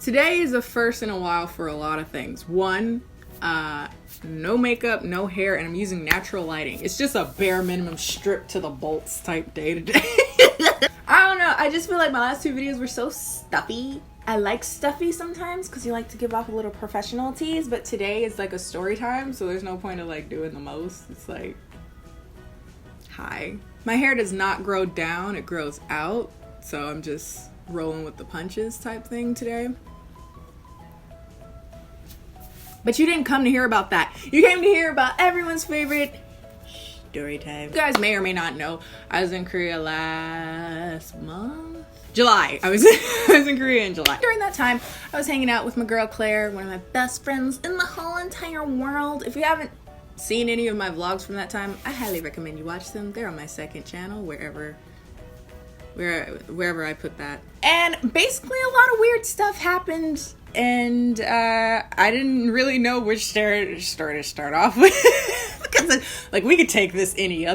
Today is a first in a while for a lot of things. One, no makeup, no hair, and I'm using natural lighting. It's just a bare minimum strip to the bolts type day today. I don't know, I just feel like my last two videos were so stuffy. I like stuffy sometimes because you like to give off a little professional tease, but today is like a story time, so there's no point of like doing the most. It's like, hi. My hair does not grow down, it grows out, so I'm just rolling with the punches type thing today. But you didn't come to hear about that. You came to hear about everyone's favorite story time. You guys may or may not know, I was in Korea last month? July. I was in Korea in July. During that time, I was hanging out with my girl Claire, one of my best friends in the whole entire world. If you haven't seen any of my vlogs from that time, I highly recommend you watch them. They're on my second channel, wherever I put that. And basically a lot of weird stuff happened, and I didn't really know which story to start off with. Because like we could take this any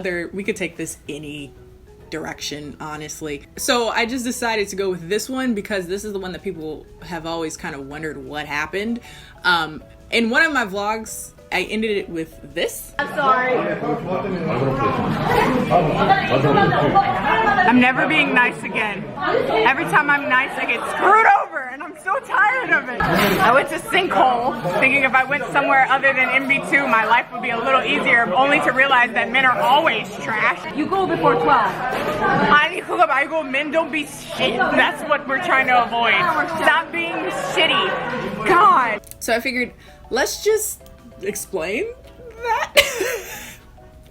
direction, honestly. So I just decided to go with this one because this is the one that people have always kind of wondered what happened. In one of my vlogs, I ended it with this. I'm sorry. I'm never being nice again. Every time I'm nice, I get screwed over, and I'm so tired of it. I went to Sinkhole, thinking if I went somewhere other than MB2, my life would be a little easier, only to realize that men are always trash. You go before 12. I go, men don't be shit. That's what we're trying to avoid. Stop being shitty. God. So I figured, let's just explain that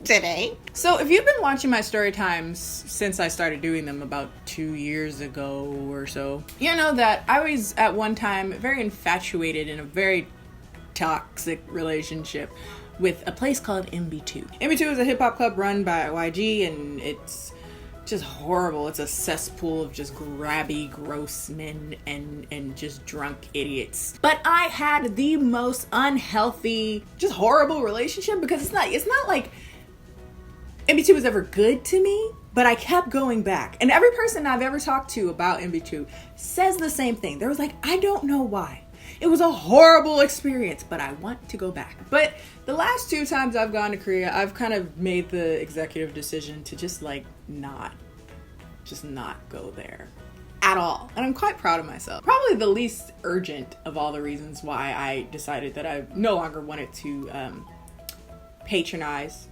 today. So if you've been watching my story times since I started doing them about 2 years ago or so, you know that I was at one time very infatuated in a very toxic relationship with a place called MB2. MB2 is a hip hop club run by YG, and it's just horrible. It's a cesspool of just grabby, gross men and just drunk idiots. But I had the most unhealthy, just horrible relationship because it's not like MB2 was ever good to me, but I kept going back. And every person I've ever talked to about MB2 says the same thing. They was like, I don't know why. It was a horrible experience, but I want to go back. But the last 2 times I've gone to Korea, I've kind of made the executive decision to just like not go there at all. And I'm quite proud of myself. Probably the least urgent of all the reasons why I decided that I no longer wanted to patronize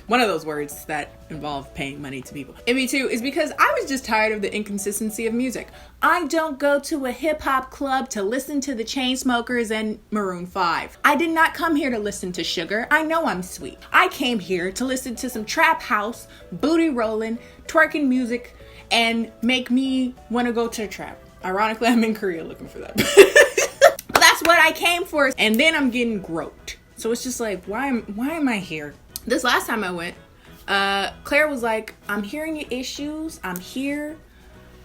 one of those words that involve paying money to people. MB2 is because I was just tired of the inconsistency of music. I don't go to a hip hop club to listen to the Chainsmokers and Maroon 5. I did not come here to listen to Sugar. I know I'm sweet. I came here to listen to some trap house, booty rolling, twerking music, and make me want to go to the trap. Ironically, I'm in Korea looking for that. But that's what I came for. And then I'm getting groped. So it's just like, why am I here? This last time I went, Claire was like, I'm hearing your issues. I'm here.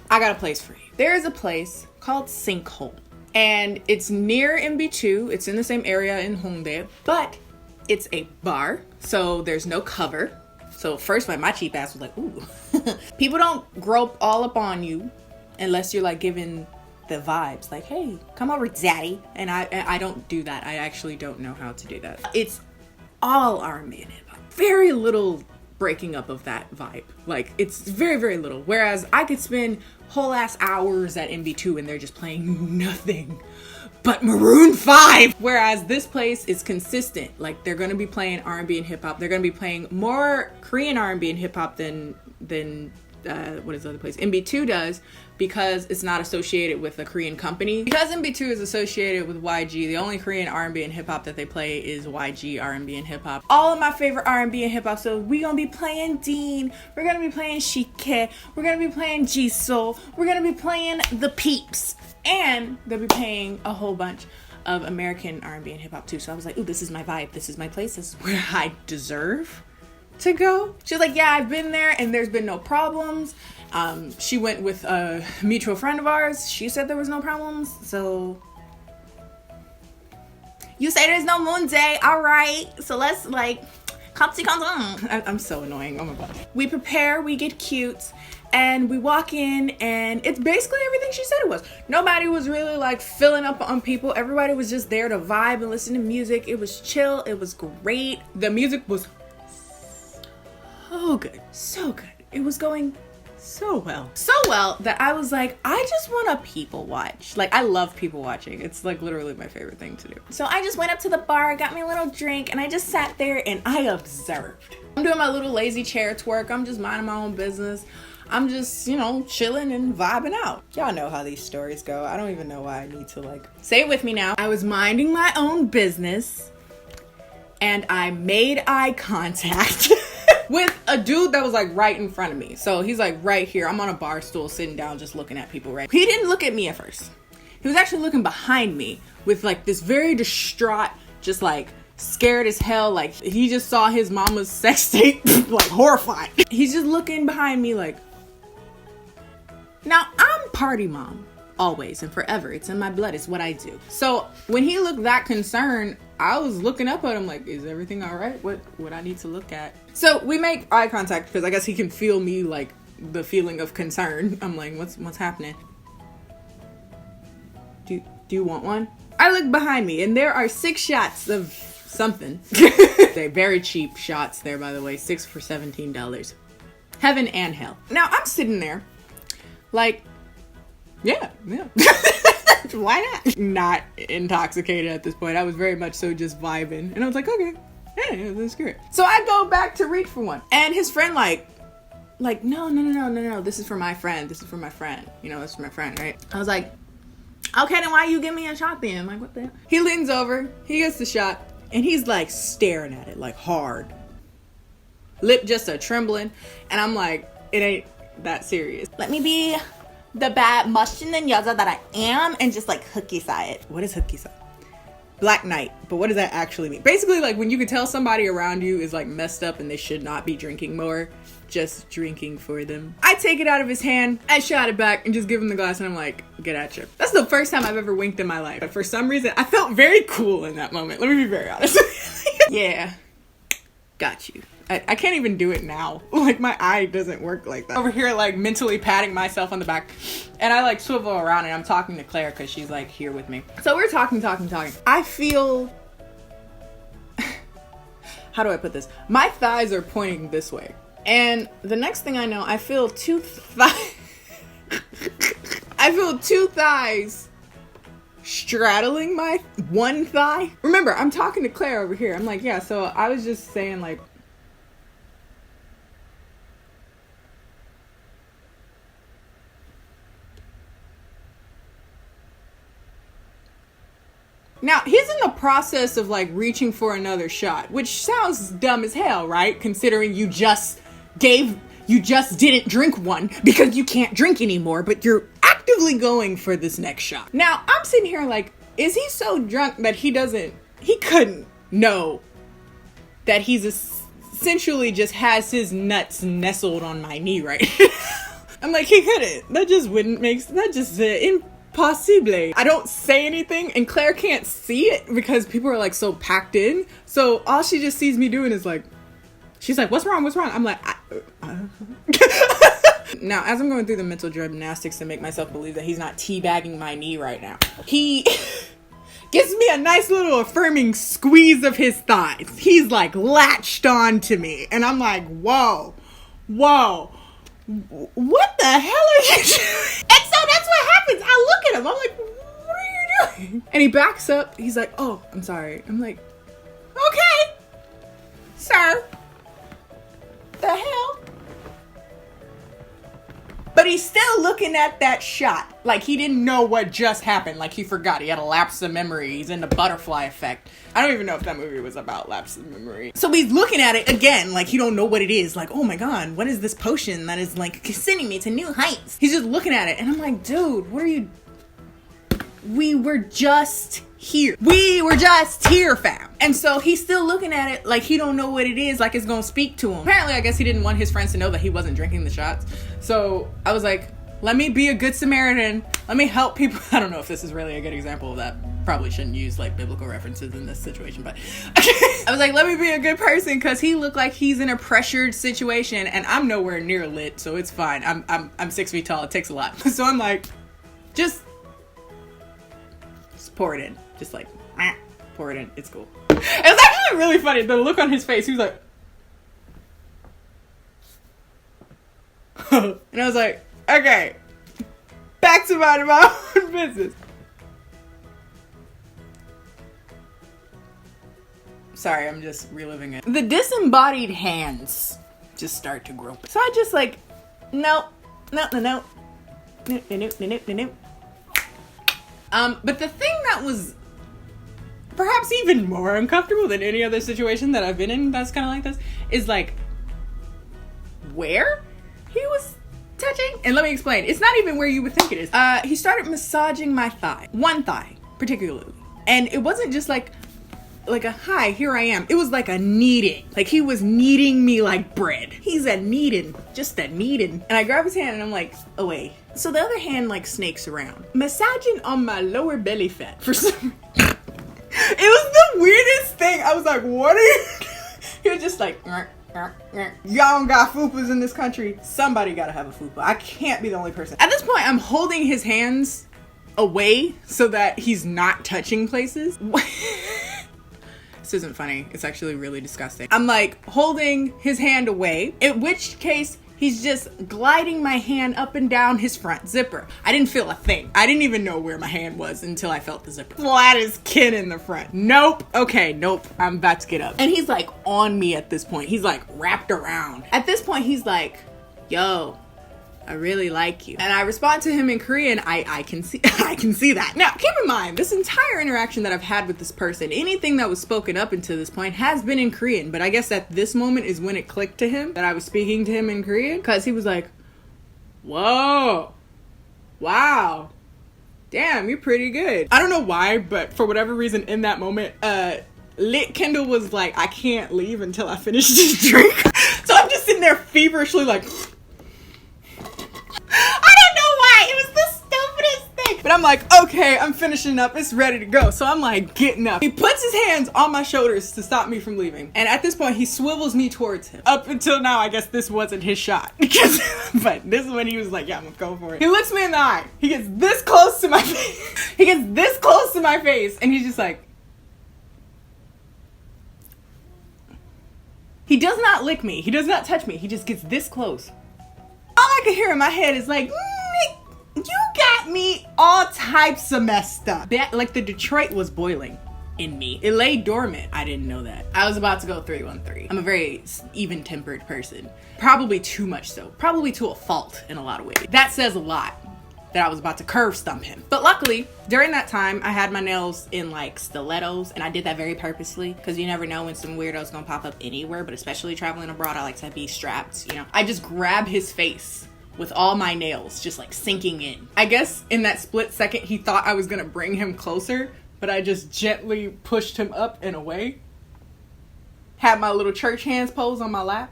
I got a place for you. There is a place called Sinkhole, and it's near MB2. It's in the same area in Hongdae, but it's a bar, so there's no cover. So first, my cheap ass was like, ooh. People don't grope all up on you unless you're like giving the vibes like, hey, come over, daddy. And I don't do that. I actually don't know how to do that. It's all R&B and hip hop. Very little breaking up of that vibe. Like, it's very, very little. Whereas I could spend whole ass hours at MB2 and they're just playing nothing but Maroon 5. Whereas this place is consistent. Like, they're gonna be playing R&B and hip hop. They're gonna be playing more Korean R&B and hip hop than what is the other place? MB2 does, because it's not associated with a Korean company. Because MB2 is associated with YG, the only Korean R&B and hip hop that they play is YG R&B and hip hop. All of my favorite R&B and hip hop. So we gonna be playing Dean. We're gonna be playing Shike. We're gonna be playing Jisoo. We're gonna be playing The Peeps, and they'll be playing a whole bunch of American R&B and hip hop too. So I was like, ooh, this is my vibe. This is my place. This is where I deserve to go. She was like, yeah, I've been there and there's been no problems. She went with a mutual friend of ours. She said there was no problems. So you say there's no moon day. All right. So let's like I'm so annoying. Oh my gosh. We prepare, we get cute, and we walk in, and it's basically everything she said it was. Nobody was really like filling up on people. Everybody was just there to vibe and listen to music. It was chill. It was great. The music was so good. So good. It was going so well that I was like, I just want to people watch. Like, I love people watching. It's like literally my favorite thing to do. So I just went up to the bar, got me a little drink, and I just sat there and I observed. I'm doing my little lazy chair twerk. I'm just minding my own business. I'm just, you know, chilling and vibing out. Y'all know how these stories go. I don't even know why I need to like say it with me now. I was minding my own business and I made eye contact with a dude that was like right in front of me. So he's like right here. I'm on a bar stool sitting down just looking at people, right? He didn't look at me at first. He was actually looking behind me with like this very distraught, just like scared as hell. Like he just saw his mama's sex tape, like horrified. He's just looking behind me like, now I'm party mom. Always and forever. It's in my blood. It's what I do. So when he looked that concerned, I was looking up at him like, is everything all right? What I need to look at? So we make eye contact because I guess he can feel me, like the feeling of concern. I'm like, what's happening? Do you want one? I look behind me and there are 6 shots of something. They're very cheap shots there, by the way. 6 for $17. Heaven and hell. Now I'm sitting there like, yeah. Why not? Not intoxicated at this point. I was very much so just vibing. And I was like, okay, yeah, let's screw it. So I go back to reach for one. And his friend like, no. This is for my friend. This is for my friend. You know, this is for my friend, right? I was like, okay, then why you give me a shot then? I'm like, what the hell? He leans over, he gets the shot, and he's like staring at it, like hard. Lip just a trembling. And I'm like, it ain't that serious. Let me be the bad 멋있는 여자 that I am and just like hooky side. What is hooky side? Black Knight. But what does that actually mean? Basically, like when you can tell somebody around you is like messed up and they should not be drinking more, just drinking for them. I take it out of his hand, I shot it back and just give him the glass and I'm like, get at you. That's the first time I've ever winked in my life. But for some reason, I felt very cool in that moment. Let me be very honest. Yeah. Got you. I can't even do it now. Like my eye doesn't work like that. Over here like mentally patting myself on the back and I like swivel around and I'm talking to Claire because she's like here with me. So we're talking. I feel, how do I put this? My thighs are pointing this way. And the next thing I know, I feel two thighs straddling my one thigh. Remember, I'm talking to Claire over here. I'm like, yeah, so I was just saying like, now, he's in the process of like reaching for another shot, which sounds dumb as hell, right? Considering you just didn't drink one because you can't drink anymore, but you're actively going for this next shot. Now, I'm sitting here like, is he so drunk that he couldn't know that he's essentially just has his nuts nestled on my knee right now? I'm like, he couldn't. That just wouldn't make sense. That just impossible. I don't say anything and Claire can't see it because people are like so packed in. So all she just sees me doing is like, she's like, what's wrong? I'm like, Now, as I'm going through the mental gymnastics to make myself believe that he's not teabagging my knee right now, he gives me a nice little affirming squeeze of his thighs. He's like latched on to me and I'm like, whoa, what the hell are you doing? And so that's what happens. I look at him. I'm like, what are you doing? And he backs up. He's like, oh, I'm sorry. I'm like, okay, sir. The hell? But he's still looking at that shot. Like he didn't know what just happened. Like he forgot. He had a lapse of memory. He's in the butterfly effect. I don't even know if that movie was about lapse of memory. So he's looking at it again like he don't know what it is. Like, oh my God, what is this potion that is like sending me to new heights? He's just looking at it and I'm like, dude, what are you? We were just here. Fam. And so he's still looking at it like he don't know what it is, like it's gonna speak to him. Apparently, I guess he didn't want his friends to know that he wasn't drinking the shots. So I was like, let me be a good Samaritan. Let me help people. I don't know if this is really a good example of that. Probably shouldn't use like biblical references in this situation, but I was like, let me be a good person, because he looked like he's in a pressured situation and I'm nowhere near lit, so it's fine. I'm 6 feet tall. It takes a lot. So I'm like, just pour it in. Just like, pour it in. It's cool. It was actually really funny. The look on his face, he was like, and I was like, okay, back to my own business. Sorry, I'm just reliving it. The disembodied hands just start to grope. So I just like, no. But the thing that was perhaps even more uncomfortable than any other situation that I've been in that's kind of like this is like where he was touching. And let me explain. It's not even where you would think it is. He started massaging my thigh. One thigh, particularly. And it wasn't just like a hi, here I am. It was like a kneading. Like he was kneading me like bread. He's a kneading, just a kneading. And I grab his hand and I'm like, away. So the other hand like snakes around, massaging on my lower belly fat for some reason. It was the weirdest thing. I was like, what are you doing? He was just like, y'all don't got fupas in this country. Somebody gotta have a fupa. I can't be the only person. At this point, I'm holding his hands away so that he's not touching places. This isn't funny. It's actually really disgusting. I'm like holding his hand away, in which case he's just gliding my hand up and down his front zipper. I didn't feel a thing. I didn't even know where my hand was until I felt the zipper. Flat as Ken in the front. Nope. Okay, nope. I'm about to get up. And he's like on me at this point. He's like wrapped around. At this point, he's like, yo, I really like you. And I respond to him in Korean, I can see that. Now, keep in mind, this entire interaction that I've had with this person, anything that was spoken up until this point has been in Korean, but I guess at this moment is when it clicked to him that I was speaking to him in Korean, because he was like, whoa, wow, damn, you're pretty good. I don't know why, but for whatever reason in that moment, Lit Kendall was like, I can't leave until I finish this drink. So I'm just sitting there feverishly like, I don't know why. It was the stupidest thing. But I'm like, okay, I'm finishing up. It's ready to go. So I'm like getting up. He puts his hands on my shoulders to stop me from leaving. And at this point, he swivels me towards him. Up until now, I guess this wasn't his shot. But this is when he was like, yeah, I'm gonna go for it. He looks me in the eye. He gets this close to my face. He gets this close to my face. And he's just like, he does not lick me. He does not touch me. He just gets this close. All I can hear in my head is like, you got me all types of messed up. Like the Detroit was boiling in me. It lay dormant. I didn't know that. I was about to go 3-1-3. I'm a very even-tempered person. Probably too much so. Probably to a fault in a lot of ways. That says a lot that I was about to curve stump him. But luckily, during that time, I had my nails in like stilettos, and I did that very purposely because you never know when some weirdo's gonna pop up anywhere, but especially traveling abroad, I like to be strapped, you know. I just grab his face with all my nails just like sinking in. I guess in that split second, he thought I was gonna bring him closer, but I just gently pushed him up and away. Had my little church hands pose on my lap.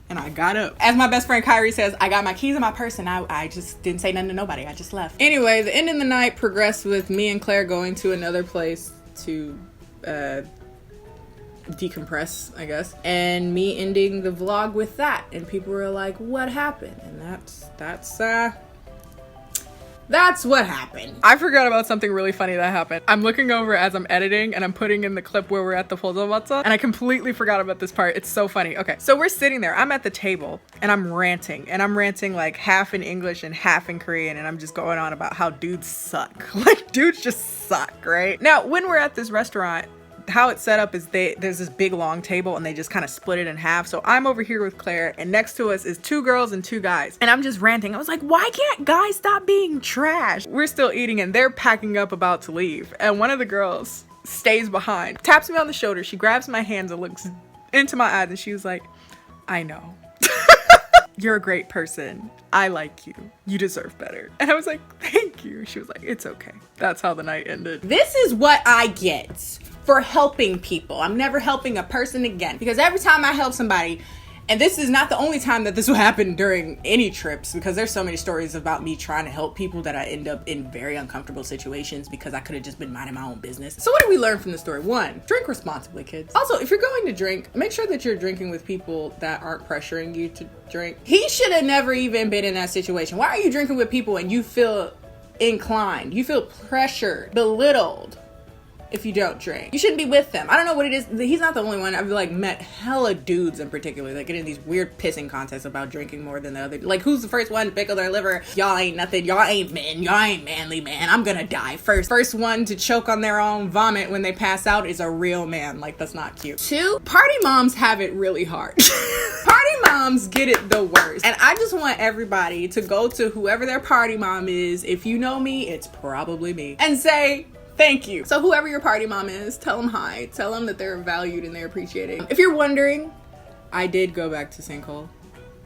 And I got up. As my best friend Kyrie says, I got my keys in my purse and I just didn't say nothing to nobody. I just left. Anyway, the end of the night progressed with me and Claire going to another place to decompress, I guess. And me ending the vlog with that. And people were like, what happened? And that's what happened. I forgot about something really funny that happened. I'm looking over as I'm editing and I'm putting in the clip where we're at the Polsowatsa, and I completely forgot about this part. It's so funny. Okay, so we're sitting there. I'm at the table and I'm ranting like half in English and half in Korean, and I'm just going on about how dudes suck. Like dudes just suck, right? Now, when we're at this restaurant, how it's set up is there's this big long table and they just kind of split it in half. So I'm over here with Claire and next to us is 2 girls and 2 guys. And I'm just ranting. I was like, why can't guys stop being trash? We're still eating and they're packing up about to leave. And one of the girls stays behind, taps me on the shoulder. She grabs my hands and looks into my eyes and she was like, I know. You're a great person. I like you. You deserve better. And I was like, thank you. She was like, it's okay. That's how the night ended. This is what I get for helping people. I'm never helping a person again, because every time I help somebody, And this is not the only time that this will happen during any trips, because there's so many stories about me trying to help people that I end up in very uncomfortable situations because I could have just been minding my own business. So what did we learn from the story? 1, drink responsibly, kids. Also, if you're going to drink, make sure that you're drinking with people that aren't pressuring you to drink. He should have never even been in that situation. Why are you drinking with people and you feel inclined, you feel pressured, belittled if you don't drink? You shouldn't be with them. I don't know what it is. He's not the only one. I've like met hella dudes in particular that get in these weird pissing contests about drinking more than the other. Like, who's the first one to pickle their liver? Y'all ain't nothing. Y'all ain't men. Y'all ain't manly, man. I'm gonna die first. First one to choke on their own vomit when they pass out is a real man. Like, that's not cute. 2, party moms have it really hard. Party moms get it the worst. And I just want everybody to go to whoever their party mom is. If you know me, it's probably me. And say, thank you. So whoever your party mom is, tell them hi. Tell them that they're valued and they're appreciated. If you're wondering, I did go back to Sinkhole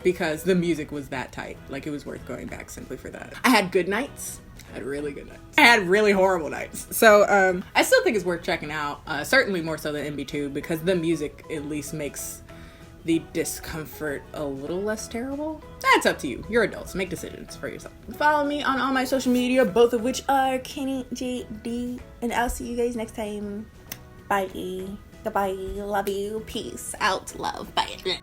because the music was that tight. Like, it was worth going back simply for that. I had good nights. I had really good nights. I had really horrible nights. So I still think it's worth checking out. Certainly more so than MB2, because the music at least makes the discomfort a little less terrible. That's up to you. You're adults. Make decisions for yourself. Follow me on all my social media, both of which are KennieJD. And I'll see you guys next time. Bye. Goodbye. Love you. Peace out. Love. Bye.